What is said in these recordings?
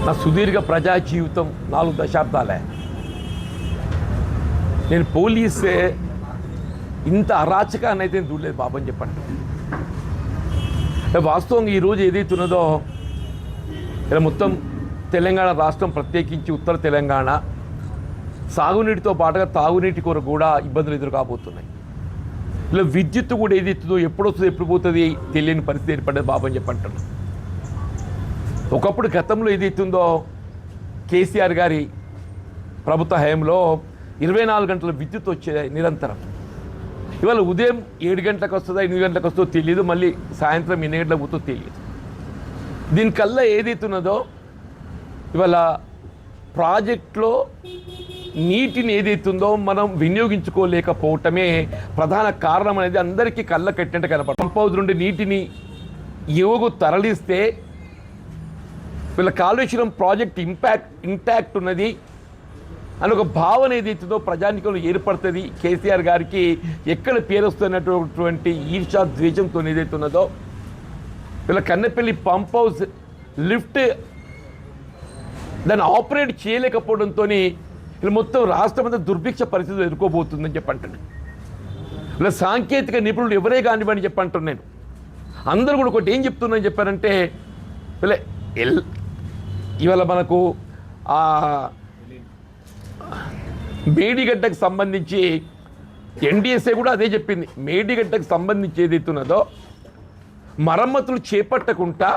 నా సుదీర్ఘ ప్రజా జీవితం 4 దశాబ్దాలే. నేను పోలీసే ఇంత అరాచకాన్ని అయితే చూడలేదు బాబు అని చెప్పండి. వాస్తవంగా ఈరోజు ఏదైతే ఉన్నదో ఇలా మొత్తం తెలంగాణ రాష్ట్రం, ప్రత్యేకించి ఉత్తర తెలంగాణ సాగునీటితో పాటుగా తాగునీటి కొరకు కూడా ఇబ్బందులు ఎదురు కాబోతున్నాయి. ఇలా విద్యుత్ కూడా ఏదైతుందో ఎప్పుడు వస్తుంది ఎప్పుడు పోతుంది తెలియని పరిస్థితి ఏర్పడ్డది బాబు అని చెప్పంటున్నాను. ఒకప్పుడు గతంలో ఏదైతుందో కేసీఆర్ గారి ప్రభుత్వ హయాంలో 24 గంటల విద్యుత్ వచ్చేది నిరంతరం. ఇవాళ ఉదయం 7 గంటలకు వస్తుందో 8 గంటలకు వస్తుందో తెలియదు, మళ్ళీ సాయంత్రం 8 గంటలకు పోతుందో తెలియదు. దీనికల్లా ఏదైతున్నదో ఇవాళ ప్రాజెక్టులో నీటిని ఏదైతుందో మనం వినియోగించుకోలేకపోవటమే ప్రధాన కారణం అనేది అందరికీ కళ్ళ కట్టినట్టు కనపడుతుంది. పంప్ హౌస్ నుండి నీటిని యువకు తరలిస్తే వీళ్ళ కాళేశ్వరం ప్రాజెక్ట్ ఇంపాక్ట్ ఉన్నది అని ఒక భావన ఏదైతుందో ప్రజానికంలో ఏర్పడుతుంది. కేసీఆర్ గారికి ఎక్కడ పేరు వస్తున్నటువంటి ఈర్షా ద్వేషంతో ఏదైతున్నదో వీళ్ళ కన్నెపల్లి పంప్ హౌస్ లిఫ్ట్ దాన్ని ఆపరేట్ చేయలేకపోవడంతో ఇలా మొత్తం రాష్ట్రం అంతా దుర్భిక్ష పరిస్థితులు ఎదుర్కోబోతుందని చెప్పంటున్నాను. ఇలా సాంకేతిక నిపుణులు ఎవరే కానివ్వని చెప్పంటున్నాను. నేను అందరూ కూడా ఒకటి ఏం చెప్తున్నాను చెప్పారంటే ఇలా ఇవాళ మనకు ఆ మేడిగడ్డకు సంబంధించి ఎన్డీఎస్ఏ కూడా అదే చెప్పింది. మేడిగడ్డకు సంబంధించి ఏదైతున్నదో మరమ్మతులు చేపట్టకుండా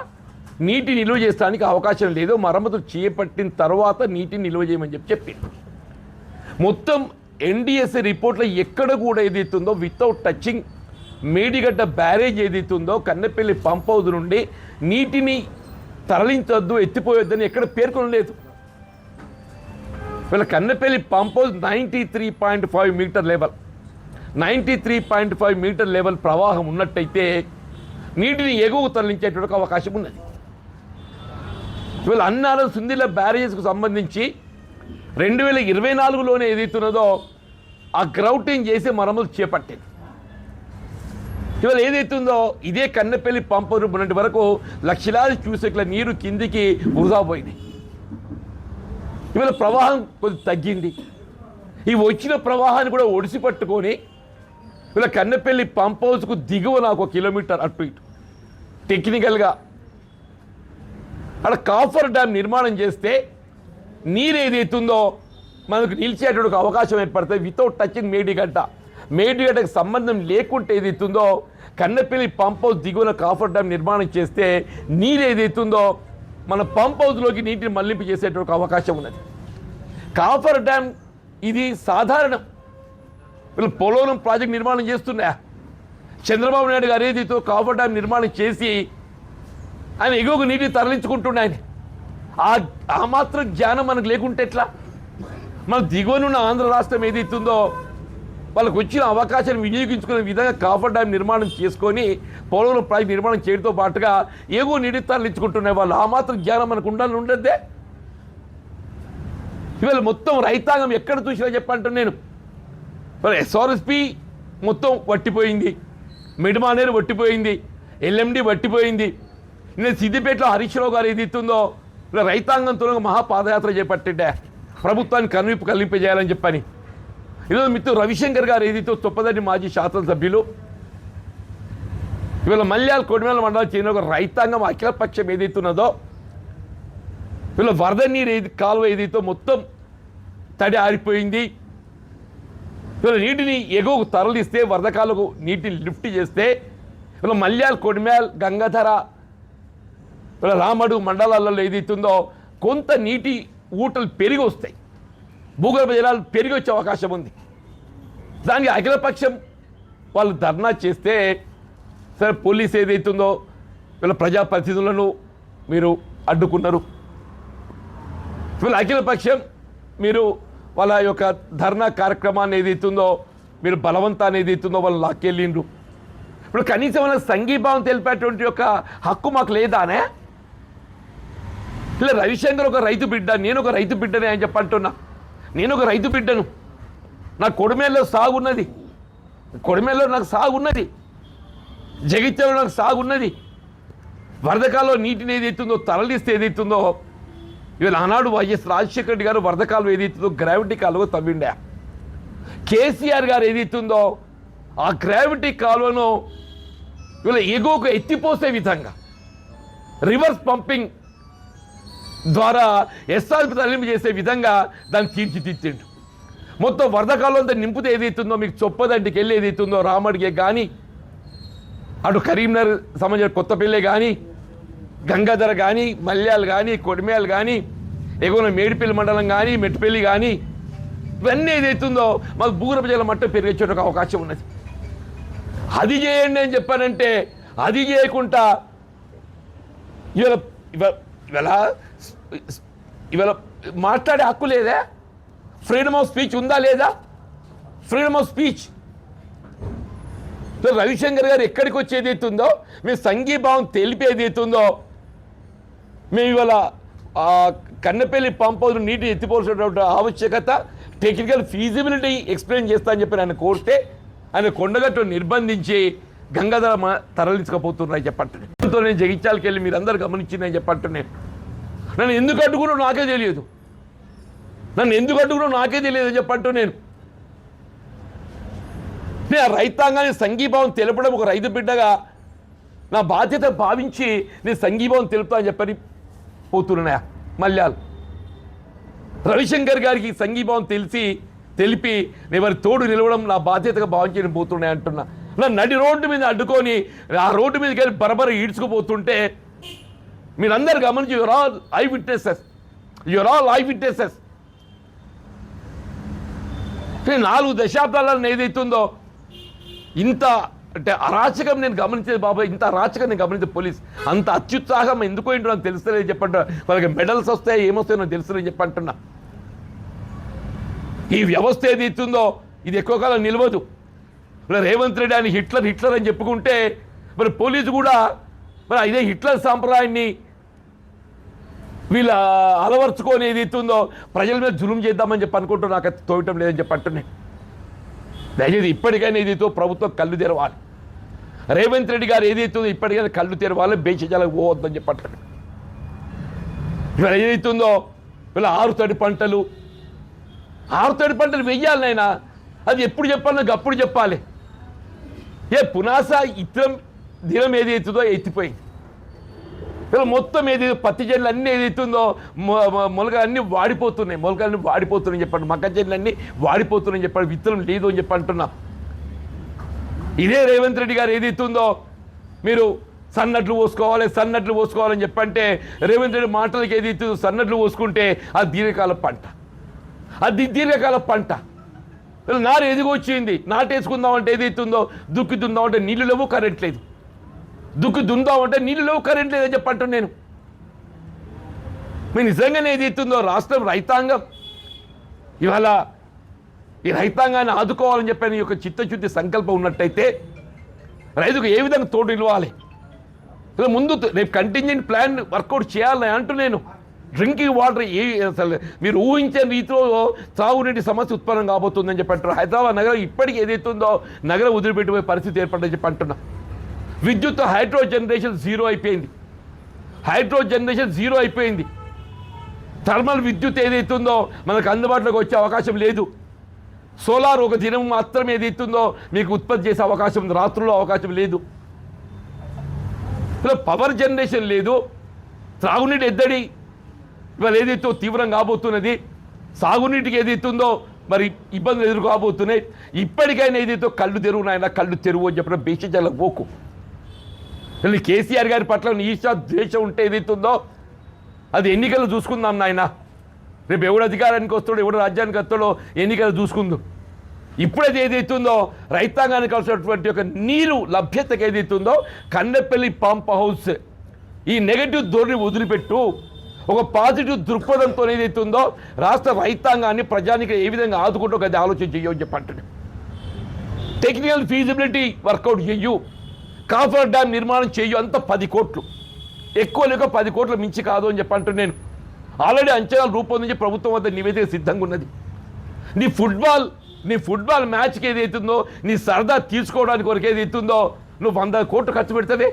నీటి నిల్వ చేయడానికి అవకాశం లేదు, మరమ్మతులు చేపట్టిన తర్వాత నీటిని నిల్వ చేయమని చెప్పింది. మొత్తం ఎన్డీఎస్ఏ రిపోర్ట్లో ఎక్కడ కూడా ఏదైతుందో వితౌట్ టచింగ్ మేడిగడ్డ బ్యారేజ్ ఏదైతుందో కన్నెపల్లి పంప్ హౌస్ నుండి నీటిని తరలించొద్దు, ఎత్తిపోయొద్దని ఎక్కడ పేర్కొనలేదు. వీళ్ళ Kannepalli pump house 93.5 meter level 93.5 meter level ప్రవాహం ఉన్నట్టయితే నీటిని ఎగువకు తరలించేటువంటి అవకాశం ఉన్నది. వీళ్ళ అన్నారం సుందిల బ్యారేజెస్కు సంబంధించి 2024లోనే ఏదైతున్నదో ఆ గ్రౌటింగ్ చేసి మరమ్మతులు చేపట్టింది. ఇవాళ ఏదైతుందో ఇదే కన్నెపల్లి పంప్ ఉన్నటి వరకు లక్షలాది క్యూసెక్ల నీరు కిందికి వృధా పోయినాయి. ఇవాళ ప్రవాహం కొద్ది తగ్గింది. ఈ వచ్చిన ప్రవాహాన్ని కూడా ఒడిసి పట్టుకొని ఇలా కన్నెపల్లి పంప్ హౌస్కు దిగువ నాకు 1 కిలోమీటర్ అటు ఇటు టెక్నికల్గా అక్కడ కాఫర్ డ్యామ్ నిర్మాణం చేస్తే నీరు ఏదైతుందో మనకు నిలిచేటువంటి అవకాశం ఏర్పడుతుంది. వితౌట్ టచింగ్ మేడిగడ్డకు సంబంధం లేకుంటే ఏదైతుందో కన్నెపల్లి పంప్ హౌస్ దిగువన కాఫర్ డ్యామ్ నిర్మాణం చేస్తే నీరు ఏదైతుందో మన పంప్ హౌస్లోకి నీటిని మళ్లింపు చేసేటువంటి అవకాశం ఉన్నది. కాఫర్ డ్యామ్ ఇది సాధారణం. వీళ్ళు పోలవరం ప్రాజెక్ట్ నిర్మాణం చేస్తున్నా చంద్రబాబు నాయుడు గారు ఏదైతే కాఫర్ డ్యామ్ నిర్మాణం చేసి ఆయన ఎగువకు నీటిని తరలించుకుంటున్నా ఆయన ఆ మాత్రం జ్ఞానం మనకు లేకుంటే ఎట్లా? మన దిగువనున్న ఆంధ్ర రాష్ట్రం ఏదైతుందో వాళ్ళకు వచ్చిన అవకాశాన్ని వినియోగించుకునే విధంగా కాఫర్ డ్యామ్ నిర్మాణం చేసుకొని పోలవరం ప్రాజెక్ట్ నిర్మాణం చేయడంతో పాటుగా ఎగువ నీటి తరలించుకుంటున్నాయి వాళ్ళు. ఆ మాత్రం జ్ఞానం మనకు ఉండద్దే. ఇవాళ మొత్తం రైతాంగం ఎక్కడ చూసినా చెప్పంటాను నేను. ఎస్ఆర్ఎస్పి మొత్తం వట్టిపోయింది, మిడ్మానేరు వట్టిపోయింది, ఎల్ఎండి వట్టిపోయింది. నేను సిద్దిపేటలో హరీష్ రావు గారు ఏదైతుందో ఇలా రైతాంగంతో మహాపాదయాత్ర చేపట్టిండే ప్రభుత్వాన్ని కనువిప్పు కలింపజేయాలని చెప్పని. ఈరోజు మిత్రుడు రవిశంకర్ గారు ఏదైతే చొప్పదండి మాజీ శాసనసభ్యులు ఇవాళ మల్యాల కొడిమేల మండలం చెందిన ఒక రైతాంగం అఖిలపక్షం ఏదైతున్నదో వీళ్ళ వరద నీరు కాలువ ఏదైతే మొత్తం తడి ఆరిపోయింది. వీళ్ళ నీటిని ఎగువకు తరలిస్తే వరద కాలువకు నీటిని లిఫ్ట్ చేస్తే వీళ్ళ మల్యాల కొడిమేల గంగాధర వీళ్ళ రామడు మండలాలలో ఏదైతుందో కొంత నీటి ఊటలు పెరిగి వస్తాయి, భూగర్భ జలాలు పెరిగి వచ్చే అవకాశం ఉంది. దానికి అఖిలపక్షం వాళ్ళు ధర్నా చేస్తే సరే పోలీస్ ఏదైతుందో వీళ్ళ ప్రజాప్రతినిధులను మీరు అడ్డుకున్నారు. వీళ్ళ అఖిలపక్షం మీరు వాళ్ళ యొక్క ధర్నా కార్యక్రమాన్ని ఏదైతుందో మీరు బలవంతాన్ని ఏదైతుందో వాళ్ళు లాక్కెళ్ళిండ్రు. ఇప్పుడు కనీసం వాళ్ళ సంఘీభావం తెలిపేటువంటి యొక్క హక్కు మాకు లేదానే? ఇలా రవిశంకర్ ఒక రైతు బిడ్డ, నేను ఒక రైతు బిడ్డనే అని చెప్పంటున్నా. నేను ఒక రైతు బిడ్డను, నా కొడిమేల్లో సాగున్నది, కొడిమేల్లో నాకు సాగున్నది, జగిత్యాలలో నాకు సాగున్నది. వరదకాల్లో నీటిని ఏదైతుందో తరలిస్తే ఏదైతుందో ఇవాళ ఆనాడు వైఎస్ రాజశేఖర రెడ్డి గారు వరద కాలువ ఏదైతుందో గ్రావిటీ కాలువ తవ్విండా. కేసీఆర్ గారు ఏదైతుందో ఆ గ్రావిటీ కాలువను ఇవాళ ఎగువకు ఎత్తిపోసే విధంగా రివర్స్ పంపింగ్ ద్వారా ఎస్ఆర్పి తరలింపు చేసే విధంగా దాన్ని తీర్చిదిద్దిండు. మొత్తం వరద కాలువ అంతా నింపితే ఏదైతుందో మీకు చొప్పదంటికి వెళ్ళి ఏదైతుందో రామడిగే కానీ, అటు కరీంనగర్ సంబంధించిన కొత్తపల్లి కానీ, గంగాధర కానీ, మల్యాలు కానీ, కొడిమేలు కానీ, ఎగువన మేడిపల్లి మండలం కానీ, మెట్టుపల్లి కానీ, ఇవన్నీ ఏదైతుందో మాకు భూగర్భ జల మట్టం పెరిగేసేట అవకాశం ఉన్నది. అది చేయండి అని చెప్పానంటే అది చేయకుండా ఇవాళ ఇవాళ ఇవాళ మాట్లాడే హక్కు లేదా? ఫ్రీడమ్ ఆఫ్ స్పీచ్ ఉందా లేదా? Freedom of speech. రవిశంకర్ గారు ఎక్కడికి వచ్చి ఏదైతుందో మేము సంఘీభావం తెలిపేది అవుతుందో మేము ఇవాళ కన్నపల్లి పంప్ హౌస్ నీటి ఎత్తిపోల్సినటువంటి ఆవశ్యకత టెక్నికల్ ఫీజిబిలిటీ ఎక్స్ప్లెయిన్ చేస్తా అని చెప్పి ఆయన కోరితే ఆయన కొండగట్టు నిర్బంధించి గంగాధర తరలించకపోతున్నారని చెప్పంటున్నాను. నేను జగిత్యాలకి వెళ్ళి మీరు అందరు గమనించిందని చెప్పంటున్నాను. నన్ను ఎందుకు అడ్డుకున్నా నాకే తెలియదు, నాకే తెలియదు అని చెప్పంటూ నేను ఆ రైతాంగాన్ని సంఘీభావం తెలపడం ఒక రైతు బిడ్డగా నా బాధ్యత భావించి నేను సంఘీభావం తెలుపుతా అని చెప్పని పోతున్నాయా మల్యాలు. రవిశంకర్ గారికి సంఘీభావం తెలిపి నేను వారి తోడు నిలవడం నా బాధ్యతగా భావించి నేను పోతున్నాయి అంటున్నా. నా నడి రోడ్డు మీద అడ్డుకొని ఆ రోడ్డు మీదకి వెళ్ళి బరబర ఈడ్చుకుపోతుంటే మీరందరూ గమనించి యువర్ ఆల్ ఐ విట్నెసెస్. 4 దశాబ్దాలలో ఏదైతుందో ఇంత అంటే అరాచకం నేను గమనించేది బాబాయ్, ఇంత అరాచకం నేను గమనించే పోలీస్ అంత అత్యుత్సాహం ఎందుకో ఏంటో నాకు తెలుస్తలేదు చెప్పంటున్నా. వాళ్ళకి మెడల్స్ వస్తాయి ఏమొస్తాయో నాకు తెలుస్తలేదు చెప్పంటున్నా. ఈ వ్యవస్థ ఏదైతుందో ఇది ఎక్కువ కాలం నిలవదు. మరి రేవంత్ రెడ్డి అని హిట్లర్ అని చెప్పుకుంటే మరి పోలీసు కూడా మరి ఇదే హిట్లర్ సాంప్రదాయాన్ని వీళ్ళు అలవర్చుకొని ఏదైతుందో ప్రజల మీద జులుం చేద్దామని చెప్పి అనుకుంటూ నాకు తోయటం లేదని చెప్పి అంటున్నాయి. దయచేసి ఇప్పటికైనా ఏదైతే ప్రభుత్వం కళ్ళు తెరవాలి. రేవంత్ రెడ్డి గారు ఏదైతుందో ఇప్పటికైనా కళ్ళు తెరవాలి, బేషజాలకు పోవద్దని చెప్పి అంటున్నాడు. ఇవాళ ఏదైతుందో వీళ్ళ 6 తడి పంటలు వెయ్యాలి నాయన. అది ఎప్పుడు చెప్పాలి, నాకు అప్పుడు చెప్పాలి. పునాస ఇతరం దినం ఏదైతుందో ఎత్తిపోయింది. ఇలా మొత్తం ఏదైతే పత్తి చెట్లు అన్నీ ఏదైతుందో మొలకలన్నీ వాడిపోతున్నాయి చెప్పండి. మక్క చెట్లు అన్నీ వాడిపోతున్నాయని చెప్పండి. విత్తనం లేదు అని చెప్పి అంటున్నా. ఇదే రేవంత్ రెడ్డి గారు ఏదైతుందో మీరు సన్నట్లు పోసుకోవాలని చెప్పంటే రేవంత్ రెడ్డి మాటలకి ఏదైతుందో సన్నట్లు పోసుకుంటే అది దీర్ఘకాల పంట. నారు ఎదిగొచ్చింది, నాటేసుకుందామంటే ఏదైతుందో దుక్కుతుందామంటే నీళ్ళు లేవు, కరెంట్ లేదు. దుందామంటే నీళ్ళు లేవు, కరెంట్ లేదని చెప్పంటాను నేను. మీరు నిజంగానే ఏదైతుందో రాష్ట్రం రైతాంగం ఇవాళ ఈ రైతాంగాన్ని ఆదుకోవాలని చెప్పని ఈ యొక్క చిత్తశుద్ధి సంకల్పం ఉన్నట్టయితే రైతుకు ఏ విధంగా తోడు నిలవాలి, ఇలా ముందు రేపు కంటింజెంట్ ప్లాన్ వర్కౌట్ చేయాలని అంటూ నేను. డ్రింకింగ్ వాటర్ అసలు మీరు ఊహించే రీతిలో త్రాగునీటి సమస్య ఉత్పన్నం కాబోతుందని చెప్పి అంటారు. హైదరాబాద్ నగరం ఇప్పటికీ ఏదైతుందో నగరం వదిలిపెట్టిపోయే పరిస్థితి ఏర్పడని చెప్పి అంటున్నా. విద్యుత్ హైడ్రో జనరేషన్ జీరో అయిపోయింది. థర్మల్ విద్యుత్ ఏదైతుందో మనకు అందుబాటులోకి వచ్చే అవకాశం లేదు. సోలార్ ఒక దినం మాత్రమే ఏదైతుందో మీకు ఉత్పత్తి చేసే అవకాశం ఉంది, రాత్రుల్లో అవకాశం లేదు. ఇలా పవర్ జనరేషన్ లేదు. త్రాగునీటి ఎద్దడి ఇవాళ ఏదైతే తీవ్రంగా కాబోతున్నది. సాగునీటికి ఏదైతుందో మరి ఇబ్బందులు ఎదుర్కోబోతున్నాయి. ఇప్పటికైనా ఏదైతే కళ్ళు తెరువు అని చెప్పడం బేషజాల పోకు. కేసీఆర్ గారి పట్ల ఈర్ష్య ద్వేషం ఉంటే ఏదైతుందో అది ఎన్నికలు చూసుకుందాం నాయన. రేపు ఎవడు అధికారానికి వస్తాడో ఎవడు రాజ్యానికి వస్తాడో ఎన్నికలు చూసుకుందాం. ఇప్పుడైతే ఏదైతుందో రైతాంగానికి కావాల్సినటువంటి ఒక నీరు లభ్యతకు ఏదైతుందో కన్నెపల్లి పంప్ హౌస్ ఈ నెగటివ్ ధోరణి వదిలిపెట్టు, ఒక పాజిటివ్ దృక్పథంతో ఏదైతుందో రాష్ట్ర రైతాంగాన్ని ప్రజానికి ఏ విధంగా ఆదుకుంటూ అది ఆలోచన చెయ్యని చెప్పండి. టెక్నికల్ ఫీజిబిలిటీ వర్కౌట్ చెయ్యు, కాఫర్ డ్యామ్ నిర్మాణం చెయ్యు. అంత 10 కోట్లు, ఎక్కువ లేక 10 కోట్ల మించి కాదు అని చెప్పంటూ నేను ఆల్రెడీ అంచనాలు రూపొందించి ప్రభుత్వం వద్ద నివేదిక సిద్ధంగా ఉన్నది. నీ ఫుట్బాల్ మ్యాచ్కి ఏదైతుందో నీ సరదా తీసుకోవడానికి వరకు ఏదైతుందో నువ్వు 100 కోట్లు ఖర్చు పెడతావే.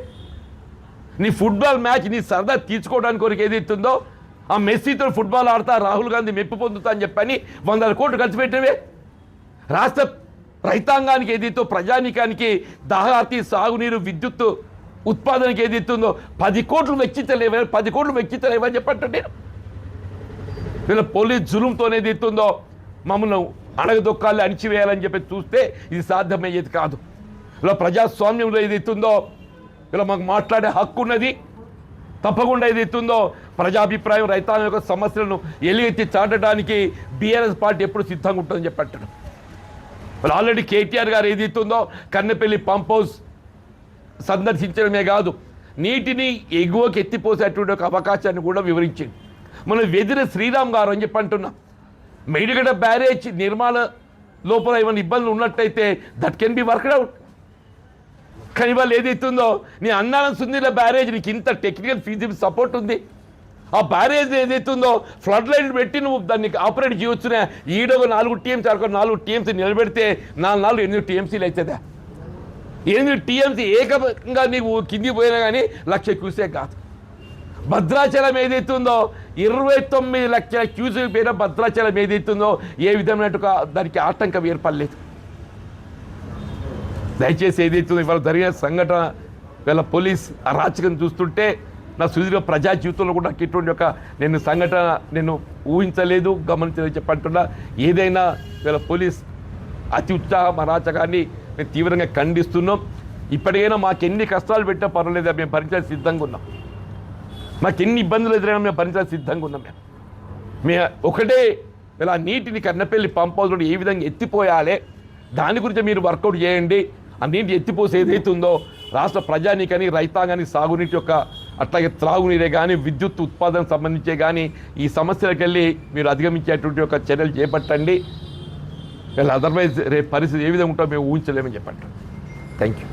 నీ ఫుట్బాల్ మ్యాచ్ నీ సరదా తీర్చుకోవడానికి కొరకు ఏదైతుందో ఆ మెస్సీతో ఫుట్బాల్ ఆడతా రాహుల్ గాంధీ మెప్పు పొందుతా అని చెప్పని 100 కోట్లు ఖర్చు పెట్టినవే. రాష్ట్ర రైతాంగానికి ఏదైతే ప్రజానీకానికి దాహార్తి సాగునీరు విద్యుత్ ఉత్పాదనకి ఏదైతుందో 10 కోట్లు వెచ్చించలేవే, 10 కోట్లు వెచ్చించలేవని చెప్పంటే నేను వీళ్ళ పోలీస్ జులుంతోనే ఏదైతుందో మమ్మల్ని అణగదొక్కాలి అణిచివేయాలని చెప్పి చూస్తే ఇది సాధ్యమయ్యేది కాదు. ఇలా ప్రజాస్వామ్యంలో ఏదైతుందో ఇలా మాకు మాట్లాడే హక్కు ఉన్నది. తప్పకుండా ఏదైతుందో ప్రజాభిప్రాయం రైతాంగం యొక్క సమస్యలను ఎలుగెత్తి చాటడానికి బీఆర్ఎస్ పార్టీ ఎప్పుడు సిద్ధంగా ఉంటుందని చెప్పంటాడు. వాళ్ళు ఆల్రెడీ కేటీఆర్ గారు ఏదైతుందో కన్నెపల్లి పంప్ హౌస్ సందర్శించడమే కాదు, నీటిని ఎగువకి ఎత్తిపోసేటువంటి ఒక అవకాశాన్ని కూడా వివరించింది. మనం వెదిర శ్రీరామ్ గారు అని చెప్పి అంటున్నాం. మేడిగడ్డ బ్యారేజ్ నిర్మాణ లోపల ఏమైనా ఇబ్బందులు ఉన్నట్టయితే that can be worked out. కానీ వాళ్ళు ఏదైతుందో నీ అన్నారం సుందీల బ్యారేజ్ నీకు ఇంత టెక్నికల్ ఫీజిబుల్ సపోర్ట్ ఉంది. ఆ బ్యారేజ్ ఏదైతుందో ఫ్లడ్ లైన్ పెట్టి నువ్వు దాన్ని ఆపరేట్ చేయవచ్చునే. ఈడొక 4 టీఎంసీ అక్కడ 4 టీఎంసీ నిలబెడితే 4 8 టీఎంసీలు అవుతుందా? 8 టీఎంసీ ఏకంగా నీకు కిందికి పోయినా కానీ 1,00,000 క్యూసెక్ కాదు. భద్రాచలం ఏదైతుందో 29 లక్షల క్యూసెక్ పైన భద్రాచలం ఏదైతుందో ఏ విధమైనట్టుగా దానికి ఆటంకం ఏర్పడలేదు. దయచేసి ఏదైతుందో ఇవాళ జరిగిన సంఘటన వీళ్ళ పోలీస్ అరాచకం చూస్తుంటే నా సుదీర్ఘ ప్రజా జీవితంలో కూడా నాకు ఇటువంటి ఒక నేను సంఘటన నేను ఊహించలేదు, గమనించలేదు చెప్పంటున్నా. ఏదైనా వీళ్ళ పోలీస్ అతి ఉత్సాహం అరాచకాన్ని మేము తీవ్రంగా ఖండిస్తున్నాం. ఇప్పటికైనా మాకు ఎన్ని కష్టాలు పెట్టా పర్వాలేదు, మేము భరించడానికి సిద్ధంగా ఉన్నాం. మాకు ఎన్ని ఇబ్బందులు ఎదురైనా మేము భరించడానికి సిద్ధంగా ఉన్నాం. మేము ఒకటే ఇలా నీటిని కన్నపల్లి పంప్ హౌస్ ఏ విధంగా ఎత్తిపోయాలి దాని గురించి మీరు వర్కౌట్ చేయండి. ఆ నీటి ఎత్తిపోసి ఏదైతుందో రాష్ట్ర ప్రజానీకానికి రైతాంగానికి సాగునీటి యొక్క అట్లాగే త్రాగునీరే కానీ విద్యుత్ ఉత్పాదనకు సంబంధించే కానీ ఈ సమస్యలకు వెళ్ళి మీరు అధిగమించేటువంటి ఒక చర్యలు చేపట్టండి. అదర్వైజ్ రేపు పరిస్థితి ఏ విధంగా ఉంటుందో మేము ఊహించలేమని చెప్పండి. Thank you.